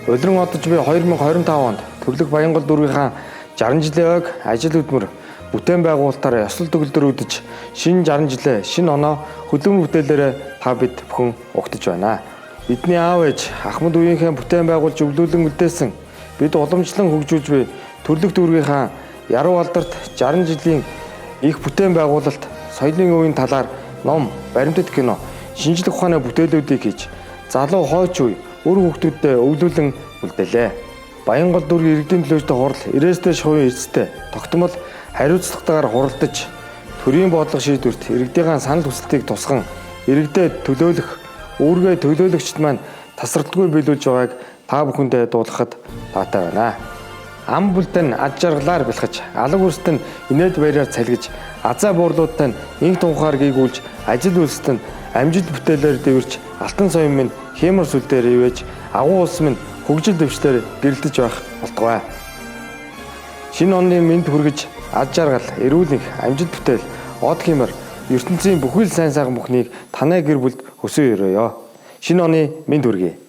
Улиран одож буй 2025 онд Төрлөх Баянгол дүүргийнхаа 60 жилийн ойг ажил хөдөлмөр бүтээн байгуулалтаар ёслол төгөлдөр үдэж шинэ 60 жилээ шинэ оноо хөдөлмөр бүтээлээрээ та бид бүхэн угтаж байна. Бидний аав ээж Ахмад үеийнхээ бүтээн байгуулж өвлүүлэн үлдээсэн бид уламжлан хөгжүүлж буй Төрлөх дүүргийнхаа яруу алдарт 60 жилийн их бүтээн байгуулалт соёлын үеийн талаар ном, баримтат кино, шинжлэх ухааны бүтээлүүдийг хийж залуу хойч үе үр хүүхдүүдэд өвлүүлэн үлдээлээ. Баянгол дүүргийн иргэдийн төлөөстэй хурал ирээстэй шувын эцэстээ тогтмол хариуцлагатайгаар хуралдаж төрийн бодлого шийдвэрт иргэдийн санал хүсэлтийг тусган иргэдэд төлөөлөх үүргээ төлөөлөгчд маань тасралтгүй биелүүлж байгааг та бүхэндээ дуулгахад таатай байна. Ам бүлтэн ад жаргалаар бэлхэж, алга үрстэнд инээд баяраар цалгиж, азаа буурлуудтай инх тунхаар гийгүүлж, ажил үйлстэнд амжилт бүтээлээр дэвэрч, алтан соён минь хэмэр сүлдээр ивэж, агуу улс минь хөгжил дэвшлэр гэрэлтэж байх болтугай. Шинэ оны мэнд хүргэж, ад жаргал, эрүүл энх, амжилт бүтээл, од хэмэр ертөнцийн бүхэл сайн сайхан бүхнийг танай гэр бүлд хөсөө өрөөё. Шинэ оны мэнд хүргэе.